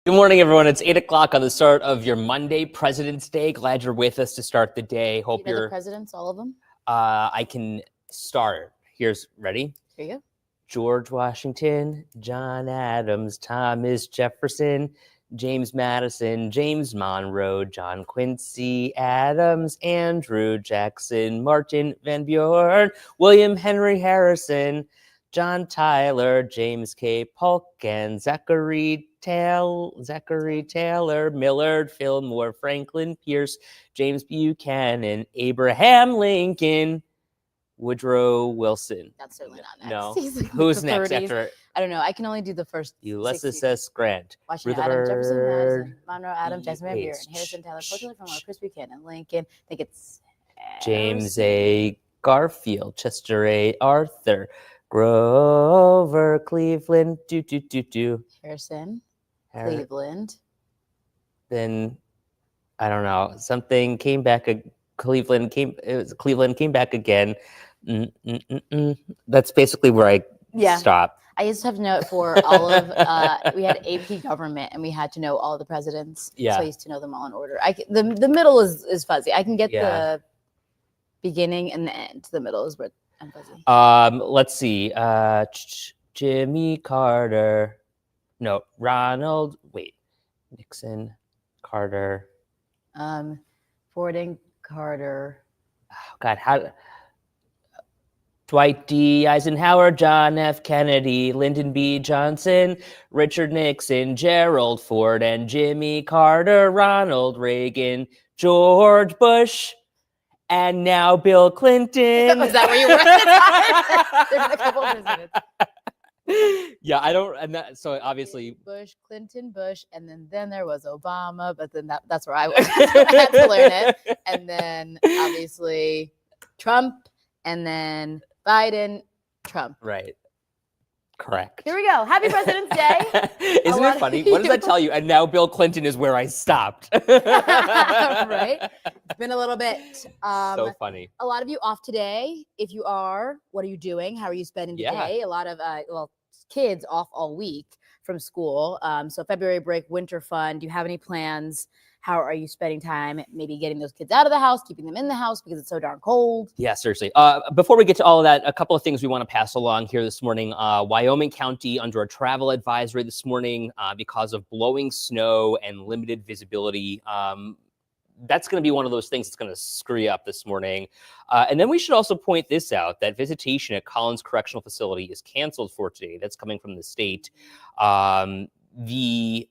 Good morning, everyone. It's 8 o'clock on the start of your Monday, President's Day. Glad you're with us to start the day. Hope you know you're. The presidents, all of them? I can start. Ready? Here you go. George Washington, John Adams, Thomas Jefferson, James Madison, James Monroe, John Quincy Adams, Andrew Jackson, Martin Van Buren, William Henry Harrison, John Tyler, James K. Polk, and Zachary Taylor, Millard Fillmore, Franklin Pierce, James Buchanan, Abraham Lincoln, Woodrow Wilson. That's certainly not next. No. He's like Who's the next 30s. after I don't know. I can only do the first Ulysses 60. S. Grant? Washington, Adams, Jefferson, Rutherford Madison, Monroe, Adams, Jackson, Van Buren, H. Harrison, Taylor, Portland, Fillmore, Chris Buchanan, Lincoln. I think it's James Harrison. A. Garfield, Chester A. Arthur, Grover Cleveland, Harrison, Har- Cleveland. Then I don't know. Something came back. Cleveland came back again. That's basically where I stopped. I used to have to know it for all of. We had AP government, and we had to know all the presidents. Yeah. So I used to know them all in order. The middle is fuzzy. I can get the beginning and the end. The middle is where I'm fuzzy. Let's see. Jimmy Carter. No, Ronald. Wait. Nixon, Carter. Ford and Carter. Oh, God, Dwight D. Eisenhower, John F. Kennedy, Lyndon B. Johnson, Richard Nixon, Gerald Ford, and Jimmy Carter, Ronald Reagan, George Bush, and now Bill Clinton. Was that where you were? There's a couple of presidents. Yeah, I don't, and that, so obviously Bush, Clinton, Bush, and then there was Obama, but then that's where I was. I had to learn it. And then obviously Trump, and then Biden, Trump. Right. Correct. Here we go. Happy President's Day. Isn't it funny? What does that tell you? And now Bill Clinton is where I stopped. Right? It's been a little bit. So funny. A lot of you off today. If you are, what are you doing? How are you spending the day? A lot of kids off all week from school. So February break, winter fun. Do you have any plans? How are you spending time? Maybe getting those kids out of the house, keeping them in the house because it's so darn cold. Yeah, seriously. Before we get to all of that, a couple of things we want to pass along here this morning. Wyoming County under a travel advisory this morning because of blowing snow and limited visibility. That's going to be one of those things that's going to screw you up this morning. And then we should also point this out, that visitation at Collins Correctional Facility is canceled for today. That's coming from the state. The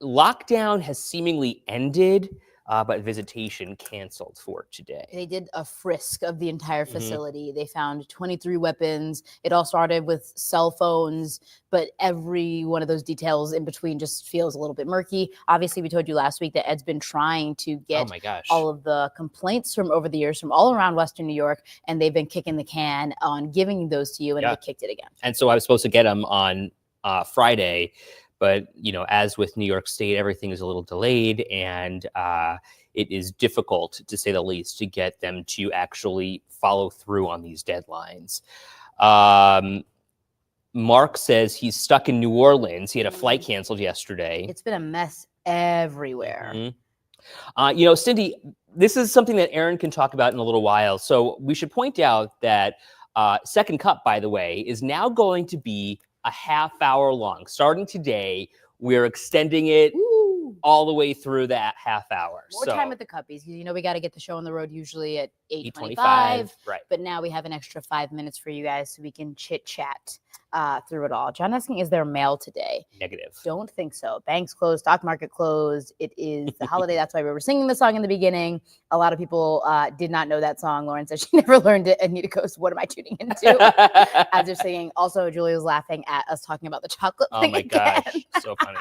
lockdown has seemingly ended, but visitation canceled for today. They did a frisk of the entire facility. They found 23 weapons. It all started with cell phones, but every one of those details in between just feels a little bit murky. Obviously, we told you last week that Ed's been trying to get all of the complaints from over the years from all around Western New York, and they've been kicking the can on giving those to you, and they kicked it again. And so I was supposed to get them on Friday, but, as with New York State, everything is a little delayed, and it is difficult, to say the least, to get them to actually follow through on these deadlines. Mark says he's stuck in New Orleans. He had a flight canceled yesterday. It's been a mess everywhere. Cindy, this is something that Aaron can talk about in a little while. So we should point out that Second Cup, by the way, is now going to be a half hour long. Starting today, we're extending it all the way through that half hour. More time at the Cuppies. We got to get the show on the road usually at 8:25. Right. But now we have an extra 5 minutes for you guys so we can chit-chat through it all. John asking, is there mail today? Negative. Don't think so. Banks closed, stock market closed. It is the holiday. That's why we were singing the song in the beginning. A lot of people did not know that song. Lauren said she never learned it. Anita goes, what am I tuning into? As they're singing. Also, Julia was laughing at us talking about the chocolate thing. Oh my gosh, so funny.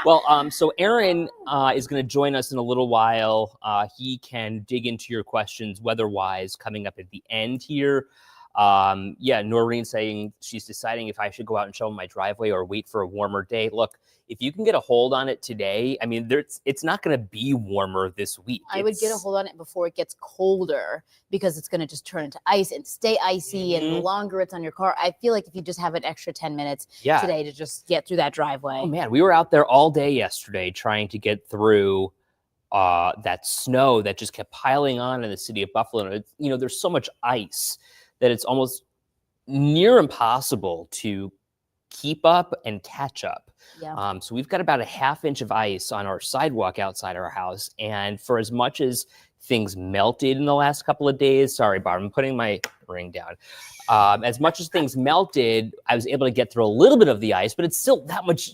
Well, so Aaron is going to join us in a little while. He can dig into your questions weather-wise coming up at the end here. Yeah, Noreen saying she's deciding if I should go out and shovel my driveway or wait for a warmer day. Look, if you can get a hold on it today, I mean, it's not going to be warmer this week. I would get a hold on it before it gets colder because it's going to just turn into ice and stay icy. And the longer it's on your car, I feel like if you just have an extra 10 minutes today to just get through that driveway. Oh man, we were out there all day yesterday trying to get through that snow that just kept piling on in the city of Buffalo. And there's so much ice that it's almost near impossible to keep up and catch up. Yeah. So we've got about a half inch of ice on our sidewalk outside our house. And for as much as things melted in the last couple of days, sorry, Barb, I'm putting my ring down. As much as things melted, I was able to get through a little bit of the ice, but it's still that much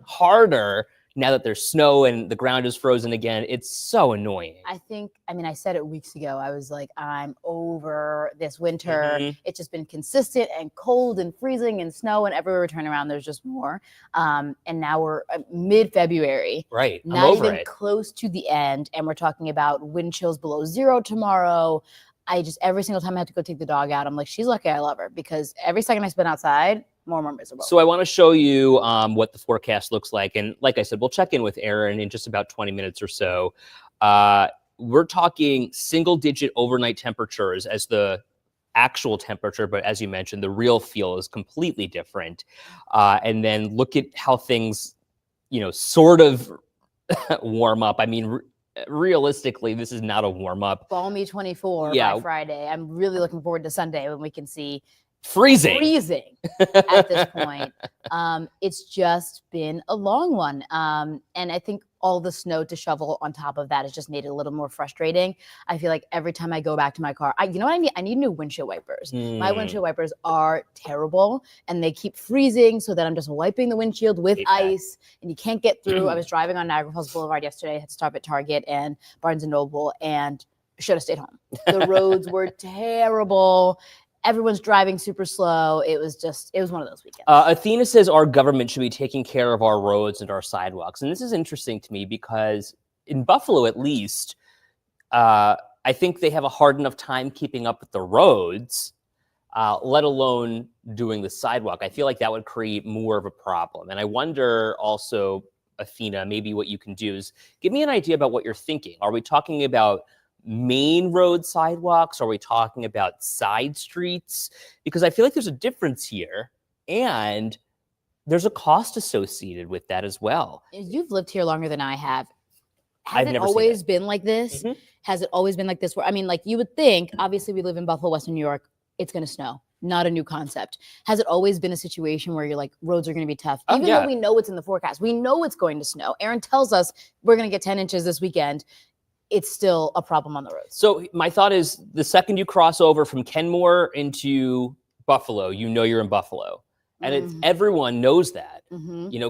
harder now that there's snow and the ground is frozen again. It's so annoying. I said it weeks ago. I was like, I'm over this winter. It's just been consistent and cold and freezing and snow, and everywhere we turn around, there's just more. And now we're mid-February. Right. Not even close to the end. And we're talking about wind chills below 0 tomorrow. Every single time I have to go take the dog out, I'm like, she's lucky I love her, because every second I spend outside, more and more miserable. So I want to show you what the forecast looks like. And like I said, we'll check in with Aaron in just about 20 minutes or so. We're talking single-digit overnight temperatures as the actual temperature, but as you mentioned, the real feel is completely different. And then look at how things, sort of warm up. I mean, realistically, this is not a warm-up. Balmy 24 by Friday. I'm really looking forward to Sunday when we can see freezing at this point. It's just been a long one. And I think all the snow to shovel on top of that has just made it a little more frustrating. I feel like every time I go back to my car, you know what I need? I need new windshield wipers. My windshield wipers are terrible and they keep freezing, so that I'm just wiping the windshield with ice and you can't get through. I was driving on Niagara Falls Boulevard yesterday. I had to stop at Target and Barnes & Noble and should have stayed home. The roads were terrible. Everyone's driving super slow. It was one of those weekends. Athena says our government should be taking care of our roads and our sidewalks. And this is interesting to me because in Buffalo, at least, I think they have a hard enough time keeping up with the roads, let alone doing the sidewalk. I feel like that would create more of a problem. And I wonder also, Athena, maybe what you can do is give me an idea about what you're thinking. Are we talking about main road sidewalks? Are we talking about side streets? Because I feel like there's a difference here, and there's a cost associated with that as well. You've lived here longer than I have. Has it always been like this? Has it always been like this? Where, I mean, like you would think, obviously we live in Buffalo, Western New York, it's going to snow. Not a new concept. Has it always been a situation where you're like, roads are going to be tough? Even though we know it's in the forecast, we know it's going to snow. Aaron tells us we're going to get 10 inches this weekend. It's still a problem on the road. So my thought is, the second you cross over from Kenmore into Buffalo, you're in Buffalo. And everyone knows that.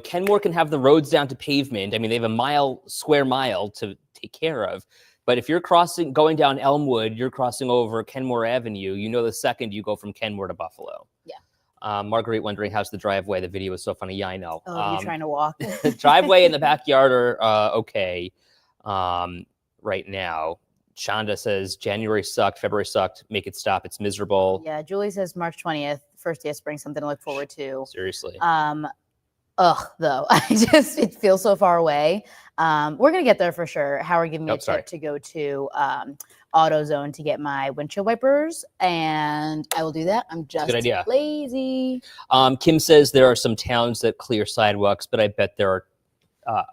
Kenmore can have the roads down to pavement. I mean, they have a square mile to take care of. But if you're going down Elmwood, you're crossing over Kenmore Avenue, the second you go from Kenmore to Buffalo. Yeah. Marguerite wondering, how's the driveway? The video was so funny. Yeah, I know. Oh, you're trying to walk. The driveway and the backyard are okay. Right now. Shonda says January sucked, February sucked, make it stop, it's miserable. Yeah, Julie says March 20th, first day of spring, something to look forward to. Seriously. Though, it feels so far away. We're gonna get there for sure. Howard gave me a tip to go to AutoZone to get my windshield wipers, and I will do that. I'm just lazy. Kim says there are some towns that clear sidewalks, but I bet there are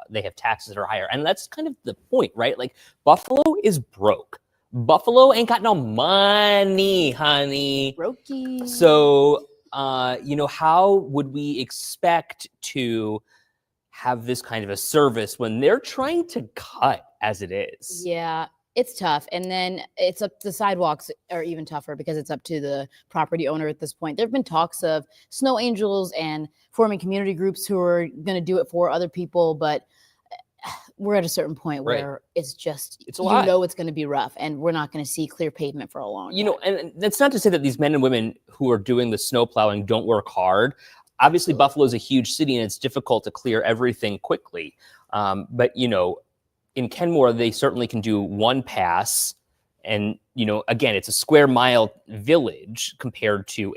they have taxes that are higher. And that's kind of the point, right? Like, Buffalo is broke. Buffalo ain't got no money, honey. Brokey. So, how would we expect to have this kind of a service when they're trying to cut as it is? Yeah, it's tough. And then it's up, the sidewalks are even tougher because it's up to the property owner at this point. There have been talks of snow angels and forming community groups who are going to do it for other people, but we're at a certain point where it's a lot. It's going to be rough, and we're not going to see clear pavement for a long time. And that's not to say that these men and women who are doing the snow plowing don't work hard. Obviously, Buffalo is a huge city, and it's difficult to clear everything quickly. But in Kenmore, they certainly can do one pass And, again, it's a square mile village compared to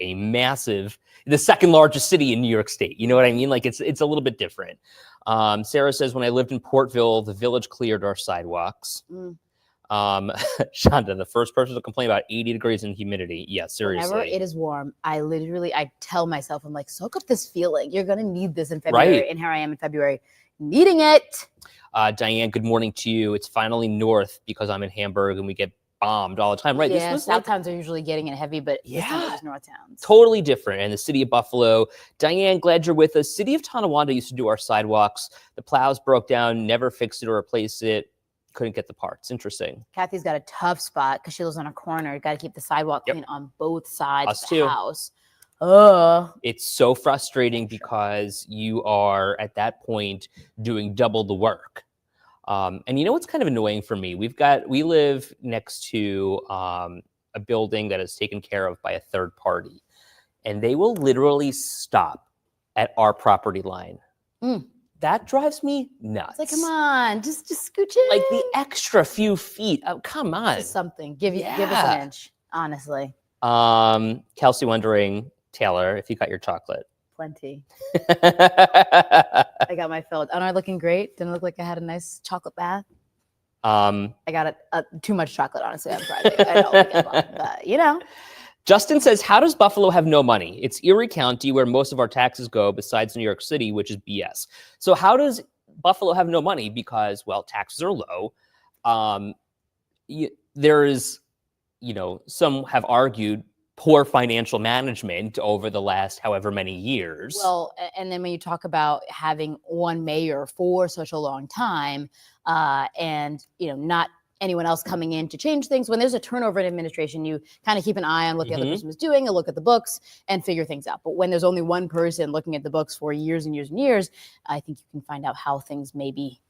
the second largest city in New York State. You know what I mean? Like it's a little bit different. Sarah says, when I lived in Portville, the village cleared our sidewalks. Shonda, the first person to complain about 80 degrees and humidity. Yeah, seriously. Whenever it is warm, I tell myself, I'm like, soak up this feeling. You're going to need this in February. Right. And here I am in February needing it. Diane, good morning to you. It's finally north because I'm in Hamburg and we get bombed all the time. Right. Yeah, South towns are usually getting it heavy, but this time it was North towns. Totally different. And the city of Buffalo. Diane, glad you're with us. City of Tonawanda used to do our sidewalks. The plows broke down, never fixed it or replaced it. Couldn't get the parts. Interesting. Kathy's got a tough spot because she lives on a corner. Got to keep the sidewalk clean on both sides of the house. It's so frustrating because you are at that point doing double the work. And you know what's kind of annoying for me? We live next to a building that is taken care of by a third party, and they will literally stop at our property line. That drives me nuts. It's like, come on, just scooch in. Like the extra few feet. Oh, come on. Just something. Give us an inch, honestly. Kelsey wondering, Taylor, if you got your chocolate. Plenty. I got my fill. Am I looking great? Didn't it look like I had a nice chocolate bath? I got too much chocolate, honestly, on Friday. I know, but Justin says, how does Buffalo have no money? It's Erie County where most of our taxes go besides New York City, which is BS. So how does Buffalo have no money? Because, well, taxes are low. There is, some have argued poor financial management over the last however many years. Well, and then when you talk about having one mayor for such a long time, and not anyone else coming in to change things, when there's a turnover in administration, you kind of keep an eye on what the other person was doing and look at the books and figure things out. But when there's only one person looking at the books for years and years and years, I think you can find out how things maybe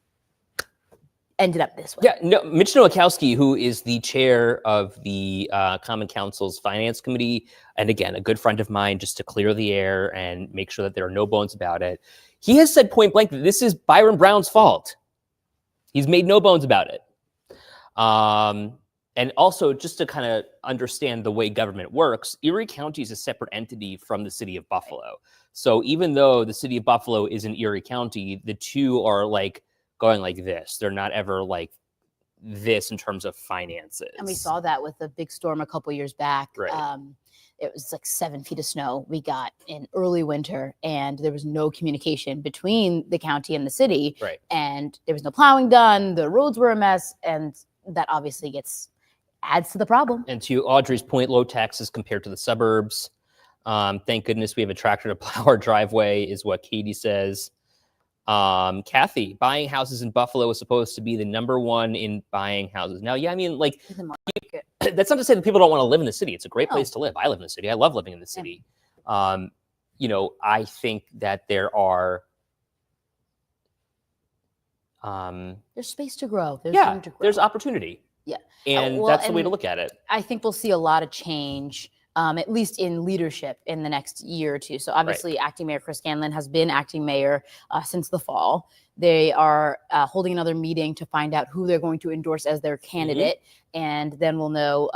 ended up this way. Yeah, no, Mitch Nowakowski, who is the chair of the Common Council's Finance Committee, and again, a good friend of mine, just to clear the air and make sure that there are no bones about it, he has said point blank that this is Byron Brown's fault. He's made no bones about it. And also, just to kind of understand the way government works, Erie County is a separate entity from the city of Buffalo. So even though the city of Buffalo is in Erie County, the two are like going like this. They're not ever like this in terms of finances. And we saw that with the big storm a couple years back. Right. It was like 7 feet of snow we got in early winter, and there was no communication between the county and the city. Right. And there was no plowing done. The roads were a mess, and that obviously adds to the problem. And to Audrey's point, low taxes compared to the suburbs. Thank goodness we have a tractor to plow our driveway, is what Katie says. Kathy, buying houses in Buffalo is supposed to be the number one in buying houses. Now, yeah, I mean, like, that's not to say that people don't want to live in the city. It's a great place to live. I live in the city. I love living in the city. I think that there are there's space to grow. There's room to grow. There's opportunity. Yeah. And that's the way to look at it. I think we'll see a lot of change, at least in leadership in the next year or two. So obviously acting mayor Chris Scanlon has been acting mayor since the fall. They are holding another meeting to find out who they're going to endorse as their candidate. And then we'll know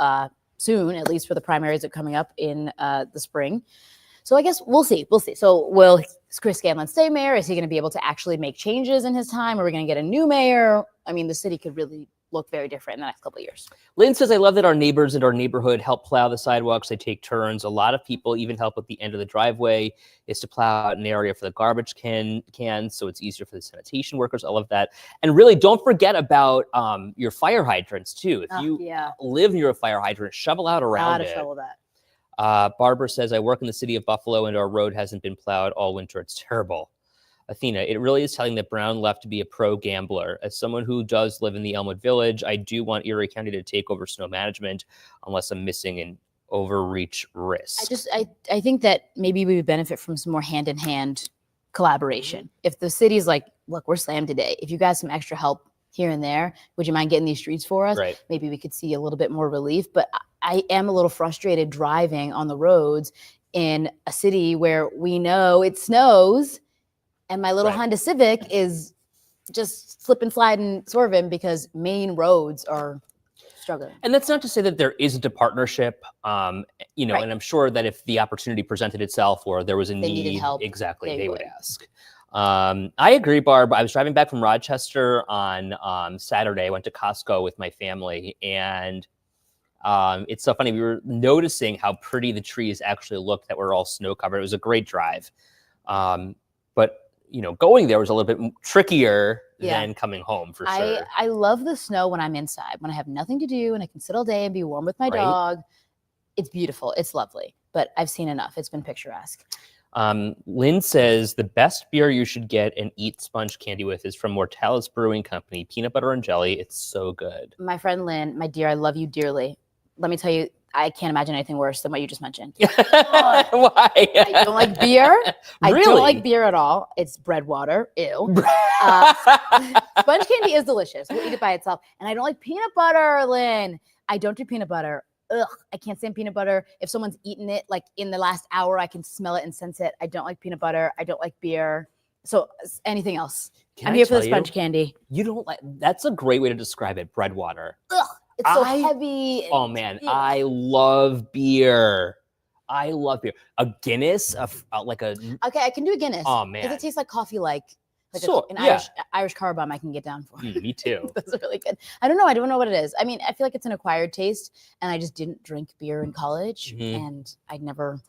soon, at least for the primaries that are coming up in the spring. So I guess we'll see. So will Chris Scanlon stay mayor? Is he going to be able to actually make changes in his time? Are we going to get a new mayor? I mean, the city could really look very different in the next couple of years. Lynn says, I love that our neighbors in our neighborhood help plow the sidewalks. They take turns. A lot of people even help at the end of the driveway is to plow out an area for the garbage cans, so it's easier for the sanitation workers. I love that. And really, don't forget about your fire hydrants, too. If you live near a fire hydrant, shovel out around it. Shovel that. Barbara says, I work in the city of Buffalo and our road hasn't been plowed all winter. It's terrible. Athena, it really is telling that Brown left to be a pro gambler. As someone who does live in the Elmwood Village, I do want Erie County to take over snow management unless I'm missing an overreach risk. I think that maybe we would benefit from some more hand-in-hand collaboration. If the city's like, look, we're slammed today. If you guys some extra help here and there, would you mind getting these streets for us? Right. Maybe we could see a little bit more relief. But I am a little frustrated driving on the roads in a city where we know it snows and my little Honda Civic is just slip and slide and swerving because main roads are struggling. And that's not to say that there isn't a partnership, you know, Right. and I'm sure that if the opportunity presented itself or there was a They need, needed help, exactly, they would would. ask. I agree, Barb. I was driving back from Rochester on Saturday. I went to Costco with my family, and it's so funny. We were noticing how pretty the trees actually looked that were all snow covered. It was a great drive. But you know, going there was a little bit trickier Yeah. than coming home for sure. I love the snow when I'm inside, when I have nothing to do and I can sit all day and be warm with my Right. dog. It's beautiful. It's lovely. But I've seen enough. It's been picturesque. Lynn says the best beer you should get and eat sponge candy with is from Mortalis Brewing Company, peanut butter and jelly. It's so good. My friend Lynn, my dear, I love you dearly. Let me tell you, I can't imagine anything worse than what you just mentioned. Why? I don't like beer. I Really? don't like beer at all. It's bread water. Ew. Sponge candy is delicious. We'll eat it by itself. And I don't like peanut butter, Lynn. I don't do peanut butter. Ugh, I can't stand peanut butter. If someone's eaten it like in the last hour, I can smell it and sense it. I don't like peanut butter. I don't like beer. So anything else. Can I'm I here for the tell sponge you? candy. You don't like, that's a great way to describe it, bread water. Ugh, it's so I- heavy. and- Oh man, Ugh. I love beer. I love beer. A Guinness, like a, Okay, I can do a Guinness. oh Does man. it taste like coffee like So, an yeah. Irish car bomb I can get down for? Me too. Those are really good. I don't know. I don't know what it is. I mean, I feel like it's an acquired taste, and I just didn't drink beer in college, Mhm. and I never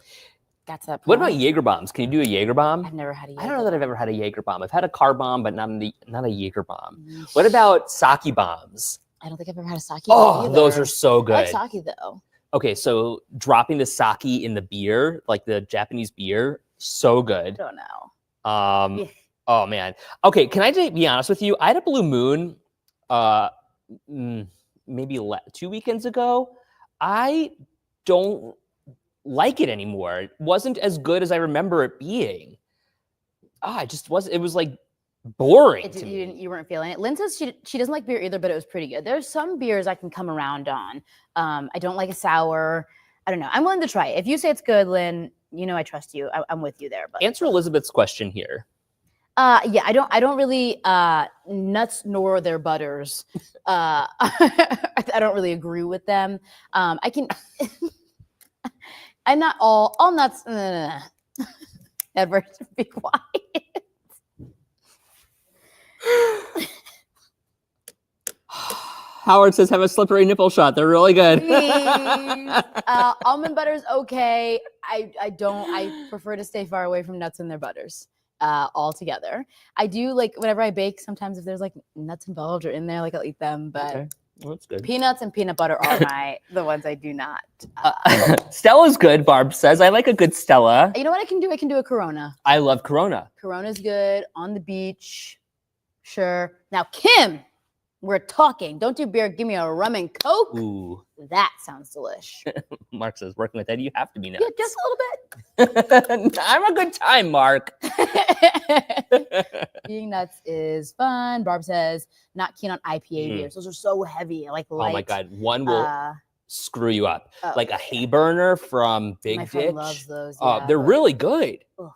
got to that point. What about Jaeger bombs? Can you do a Jaeger bomb? I've never had a I don't know that I've ever had a Jaeger bomb. I've had a car bomb, but not a Jaeger bomb. Mm, What about sake bombs? I don't think I've ever had a sake. Oh, either. those are so I good. like sake though. Okay, so dropping the sake in the beer, like the Japanese beer, so I good. don't know. Um, Yeah. oh man. Okay, can I be honest with you? I had a Blue Moon, maybe 2 weekends ago. I don't like it anymore. It wasn't as good as I remember it being. It just was. It was like boring to me. You weren't feeling it. Lynn says she doesn't like beer either, but it was pretty good. There's some beers I can come around on. I don't like a sour. I don't know. I'm willing to try it. If you say it's good, Lynn, you know I trust you. I'm with you there. But Answer Elizabeth's question here. yeah, I don't really nuts nor their butters. I don't really agree with them. I can. I'm not all nuts. Edward, be quiet. Howard says, have a slippery nipple shot. They're really good. Please. Almond butter's okay. I prefer to stay far away from nuts and their butters altogether. I do like whenever I bake, sometimes if there's like nuts involved or in there, like I'll eat them, but Okay. Well, that's good. peanuts and peanut butter are the ones I do not. Stella's good, Barb says. I like a good Stella. You know what I can do? I can do a Corona. I love Corona. Corona's good on the beach. Sure. Now, Kim, we're talking. Don't do beer. Give me a rum and Coke. Ooh. That sounds delish. Mark says, working with Eddie, you have to be nuts. Yeah, just a little bit. I'm a good time, Mark. Eating nuts is fun. Barb says, not keen on IPA Mm. beers. Those are so heavy. I like light. Oh my God. One will Uh, screw you up. oh, Like a yeah. hay burner from Big My Ditch. friend loves those. They're really good. Ugh.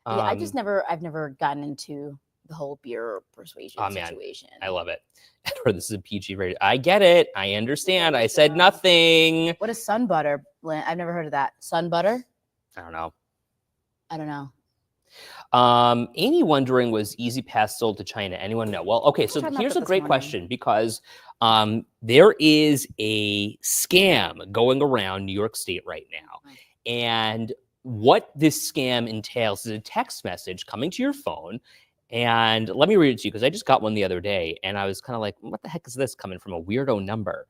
Yeah, I've Um, never gotten into the whole beer persuasion Oh, man. situation. I love it. Edward, this is a PG rated. I get it. I understand. I said nothing. What is sun butter? Lynn? I've never heard of that. Sun butter? I don't know. I don't know. Amy wondering, was Easy Pass sold to China? Anyone know? Well, okay, so talking about here's that a this great morning. question because there is a scam going around New York State right now. And what this scam entails is a text message coming to your phone. And let me read it to you because I just got one the other day and I was kind of like, what the heck is this coming from a weirdo number?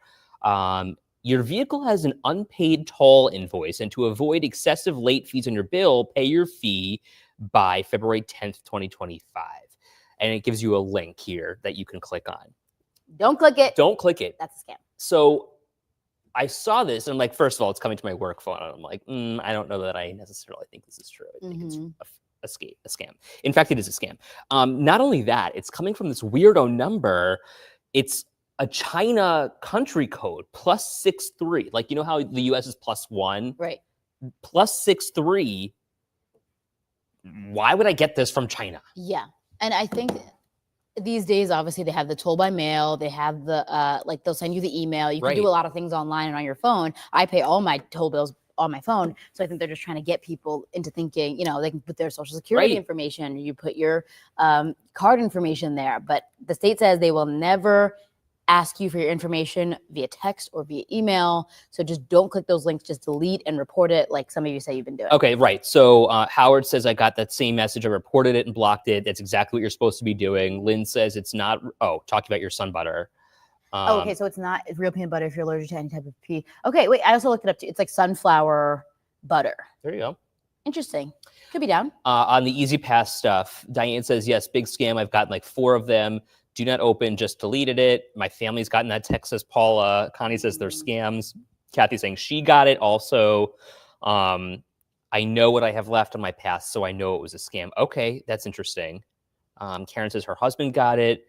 Your vehicle has an unpaid toll invoice, and to avoid excessive late fees on your bill, pay your fee by February 10th, 2025. And it gives you a link here that you can click on. Don't click it. Don't click it. That's a scam. So I saw this and I'm like, first of all, it's coming to my work phone. And I'm like, I don't know that I necessarily think this is true. I think it's Mhm. a scam. In fact, it is a scam. Not only that, it's coming from this weirdo number. It's a China country code +63. Like, you know how the US is +1, Right. +63. Why would I get this from China? Yeah. And I think these days, obviously, they have the toll by mail. They have the like they'll send you the email. You can do Right. a lot of things online and on your phone. I pay all my toll bills on my phone, so I think they're just trying to get people into thinking, they can put their social security Right. information. You put your card information there, but the state says they will never ask you for your information via text or via email. So just don't click those links. Just delete and report it, like some of you say you've been doing. Okay, right. So Howard says, I got that same message. I reported it and blocked it. That's exactly what you're supposed to be doing. Lynn says it's not. Oh, talking about your sun butter. Okay, so it's not real peanut butter if you're allergic to any type of pea. Okay, wait, I also looked it up too. It's like sunflower butter. There you go. Interesting. Could be down. On the Easy Pass stuff, Diane says, yes, big scam. I've gotten like 4 of them. Do not open, just deleted it. My family's gotten that text, says Paula. Connie says they're scams. Kathy's saying she got it also. I know what I have left on my pass, so I know it was a scam. Okay, that's interesting. Karen says her husband got it.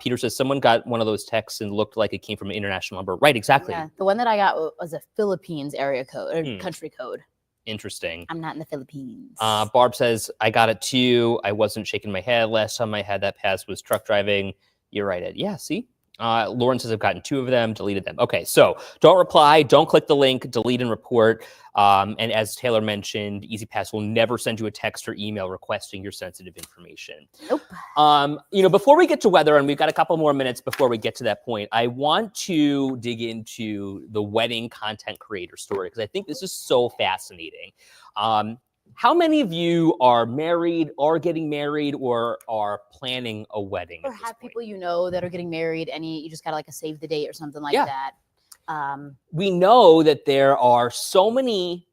Peter says someone got one of those texts and looked like it came from an international number. Right, exactly. Yeah, the one that I got was a Philippines area code or country code. Interesting. I'm not in the Philippines. Barb says, I got it too. I wasn't shaking my head. Last time I had that pass was truck driving. You're right, Ed. Yeah, see? Lauren says, I've gotten 2 of them, deleted them. Okay, so don't reply, don't click the link, delete and report. And as Taylor mentioned, EasyPass will never send you a text or email requesting your sensitive information. Nope. Before we get to weather, and we've got a couple more minutes before we get to that point, I want to dig into the wedding content creator story because I think this is so fascinating. How many of you are married, are getting married, or are planning a wedding? Or have people that are getting married, and you just got like a save the date or something like that. We know that there are so many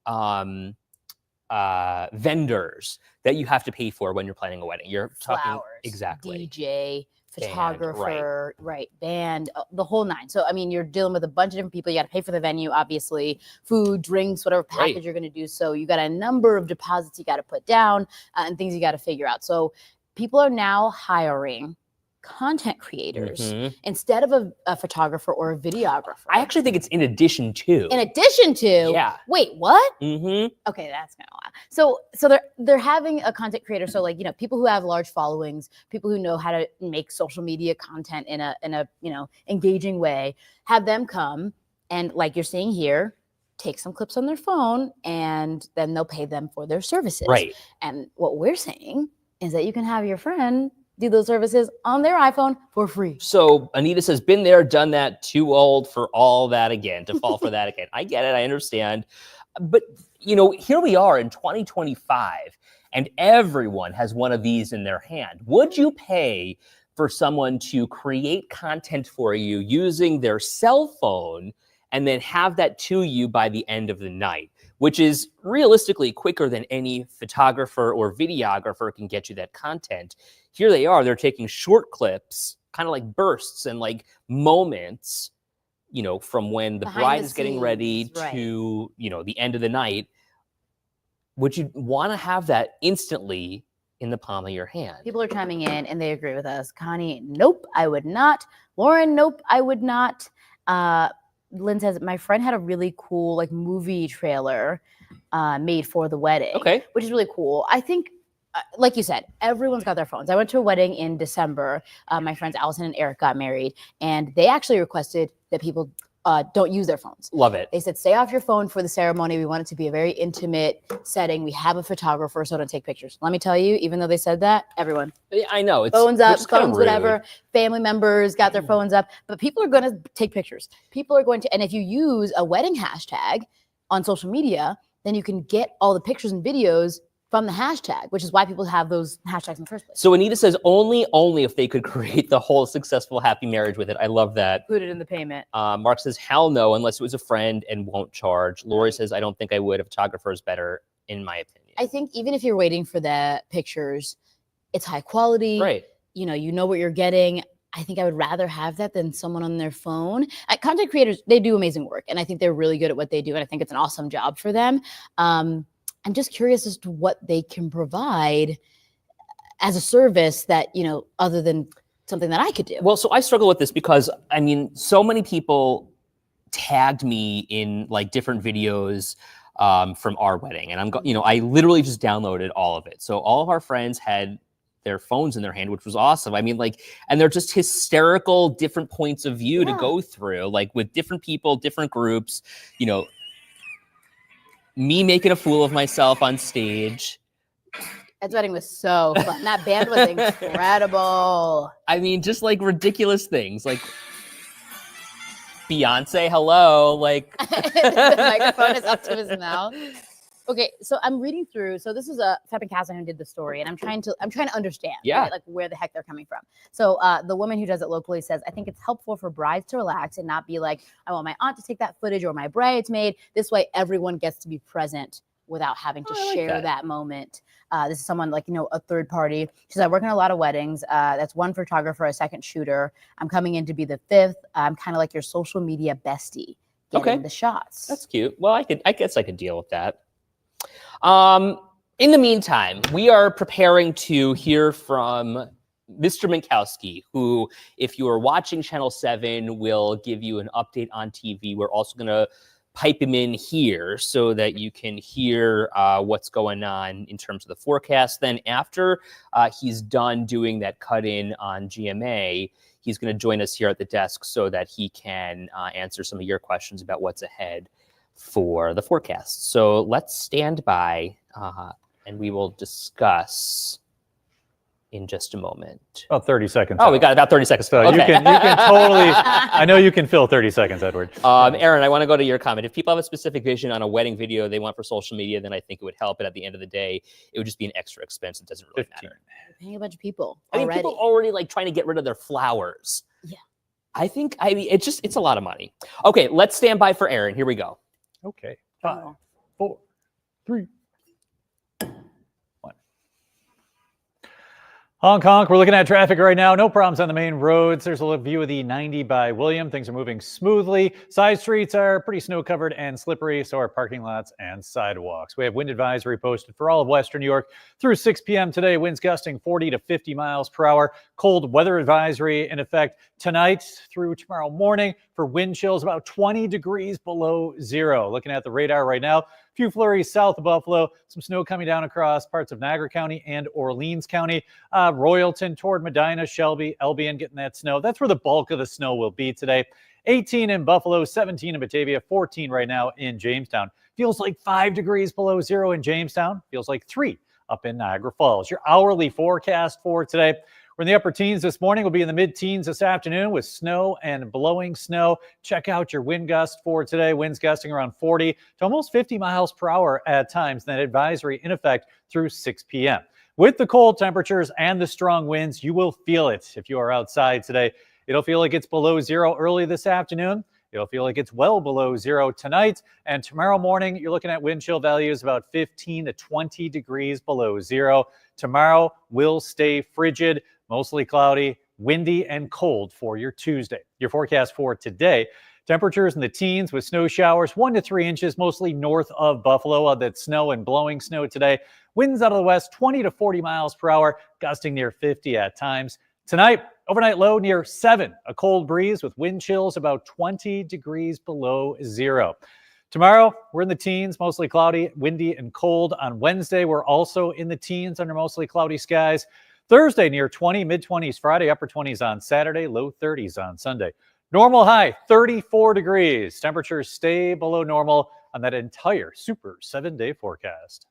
vendors that you have to pay for when you're planning a wedding. You're Flowers, talking exactly DJ, photographer, band, band, the whole 9. So, I mean, you're dealing with a bunch of different people. You got to pay for the venue, obviously, food, drinks, whatever package you're going to do. So you got a number of deposits you got to put down and things you got to figure out. So people are now hiring content creators instead of a photographer or a videographer. I actually think it's in addition to. In addition to? Yeah. Wait, what? Mm-hmm. Okay, that's kind of wild. So they're having a content creator. So people who have large followings, people who know how to make social media content in a engaging way, have them come and, like you're seeing here, take some clips on their phone, and then they'll pay them for their services. Right. And what we're saying is that you can have your friend do those services on their iPhone for free. So Anita says, been there, done that, too old for all that again, to fall for that again. I get it, I understand. But, here we are in 2025, and everyone has one of these in their hand. Would you pay for someone to create content for you using their cell phone and then have that to you by the end of the night, which is realistically quicker than any photographer or videographer can get you that content? Here they are, they're taking short clips, kind of like bursts and like moments, from when the bride is getting ready to, the end of the night. Would you want to have that instantly in the palm of your hand? People are chiming in and they agree with us. Connie, nope, I would not. Lauren, nope, I would not. Lynn says, my friend had a really cool movie trailer made for the wedding. Okay. Which is really cool. I think, like you said, everyone's got their phones. I went to a wedding in December. My friends Allison and Eric got married, and they actually requested that people don't use their phones. Love it. They said, stay off your phone for the ceremony. We want it to be a very intimate setting. We have a photographer, so don't take pictures. Let me tell you, even though they said that, everyone. I know. It's phones up, phones, whatever. Family members got their phones up. But people are going to take pictures. People are going to, and if you use a wedding hashtag on social media, then you can get all the pictures and videos from the hashtag, which is why people have those hashtags in the first place. So Anita says only if they could create the whole successful happy marriage with it. I love that. Put it in the payment. Mark says, hell no, unless it was a friend and won't charge. Lori says, I don't think I would. A photographer is better, in my opinion. I think even if you're waiting for the pictures, it's high quality. Right. You know what you're getting. I think I would rather have that than someone on their phone. Content creators, they do amazing work, and I think they're really good at what they do, and I think it's an awesome job for them. I'm just curious as to what they can provide as a service that, other than something that I could do. Well, so I struggle with this because, so many people tagged me in different videos from our wedding. And I literally just downloaded all of it. So all of our friends had their phones in their hand, which was awesome. I mean, like, and they're just hysterical different points of view to go through, like with different people, different groups, you know, me making a fool of myself on stage. Ed's wedding was so fun. That band was incredible. I mean, just like ridiculous things, like Beyonce, hello, like the microphone is up to his mouth. Okay, so I'm reading through. So this is a Pep Castle who did the story, and I'm trying to understand, right, like where the heck they're coming from. So the woman who does it locally says, I think it's helpful for brides to relax and not be like, I want my aunt to take that footage or my bridesmaid. This way, everyone gets to be present without having to share that moment. This is someone like, you know, a third party. She said, I work in a lot of weddings. That's one photographer, a second shooter. I'm coming in to be the fifth. I'm kind of like your social media bestie, getting the shots. That's cute. Well, I guess I could deal with that. In the meantime, we are preparing to hear from Mr. Minkowski, who, if you are watching Channel 7, will give you an update on TV. We're also going to pipe him in here so that you can hear what's going on in terms of the forecast. Then after he's done doing that cut-in on GMA, he's going to join us here at the desk so that he can answer some of your questions about what's ahead for the forecast. So let's stand by and we will discuss in just a moment. About 30 seconds. Oh, we got about 30 seconds. So you can totally, I know you can fill 30 seconds, Edward. Aaron, I want to go to your comment. If people have a specific vision on a wedding video they want for social media, then I think it would help. But at the end of the day, it would just be an extra expense. It doesn't really matter. We're paying a bunch of people I mean, people already like trying to get rid of their flowers. Yeah. I mean, it's a lot of money. Okay, let's stand by for Aaron. Here we go. Okay. 5, 4, 3, 1. Honk, honk. We're looking at traffic right now. No problems on the main roads. There's a view of the 90 by William. Things are moving smoothly. Side streets are pretty snow covered and slippery. So are parking lots and sidewalks. We have wind advisory posted for all of Western New York through 6 p.m. today. Winds gusting 40 to 50 miles per hour. Cold weather advisory in effect tonight through tomorrow morning for wind chills about 20 degrees below zero. Looking at the radar right now, a few flurries south of Buffalo, some snow coming down across parts of Niagara County and Orleans County, Royalton toward Medina, Shelby, Albion getting that snow. That's where the bulk of the snow will be today. 18 in Buffalo, 17 in Batavia, 14 right now in Jamestown. Feels like 5 degrees below zero in Jamestown. Feels like 3 up in Niagara Falls. Your hourly forecast for today. We're in the upper teens this morning. We'll be in the mid-teens this afternoon with snow and blowing snow. Check out your wind gust for today. Winds gusting around 40 to almost 50 miles per hour at times. That advisory in effect through 6 p.m. With the cold temperatures and the strong winds, you will feel it if you are outside today. It'll feel like it's below zero early this afternoon. It'll feel like it's well below zero tonight. And tomorrow morning, you're looking at wind chill values about 15 to 20 degrees below zero. Tomorrow will stay frigid, mostly cloudy, windy, and cold for your Tuesday. Your forecast for today, temperatures in the teens with snow showers, 1 to 3 inches, mostly north of Buffalo. That snow and blowing snow today. Winds out of the west, 20 to 40 miles per hour, gusting near 50 at times. Tonight, overnight low near 7. A cold breeze with wind chills about 20 degrees below zero. Tomorrow, we're in the teens, mostly cloudy, windy, and cold. On Wednesday, we're also in the teens under mostly cloudy skies. Thursday, near 20, mid-20s Friday, upper 20s on Saturday, low 30s on Sunday. Normal high, 34 degrees. Temperatures stay below normal on that entire super 7-day forecast.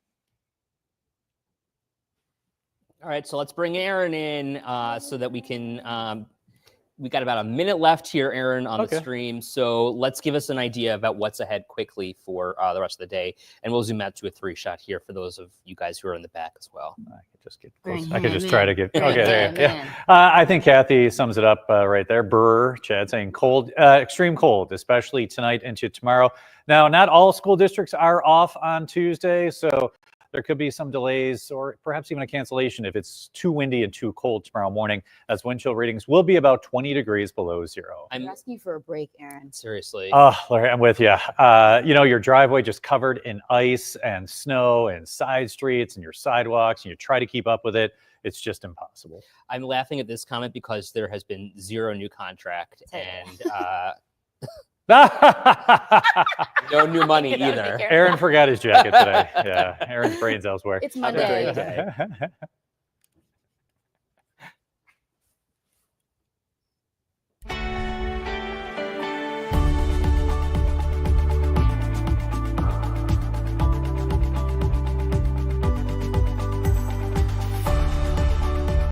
All right, so let's bring Aaron in so that we can, we got about a minute left here, Aaron, on the stream. So let's give us an idea about what's ahead quickly for the rest of the day. And we'll zoom out to a 3-shot here for those of you guys who are in the back as well. I could just get close. I could just try to get, okay, there. Yeah. I think Kathy sums it up right there. Burr, Chad saying cold, extreme cold, especially tonight into tomorrow. Now, not all school districts are off on Tuesday, so there could be some delays or perhaps even a cancellation if it's too windy and too cold tomorrow morning, as wind chill readings will be about 20 degrees below zero. I'm asking for a break, Aaron. Seriously. Oh, Larry, I'm with you. You know, your driveway just covered in ice and snow and side streets and your sidewalks, and you try to keep up with it. It's just impossible. I'm laughing at this comment because there has been 0 new contract and no new money either. Aaron forgot his jacket today. Yeah, Aaron's brain's elsewhere. It's Monday. Have a great day.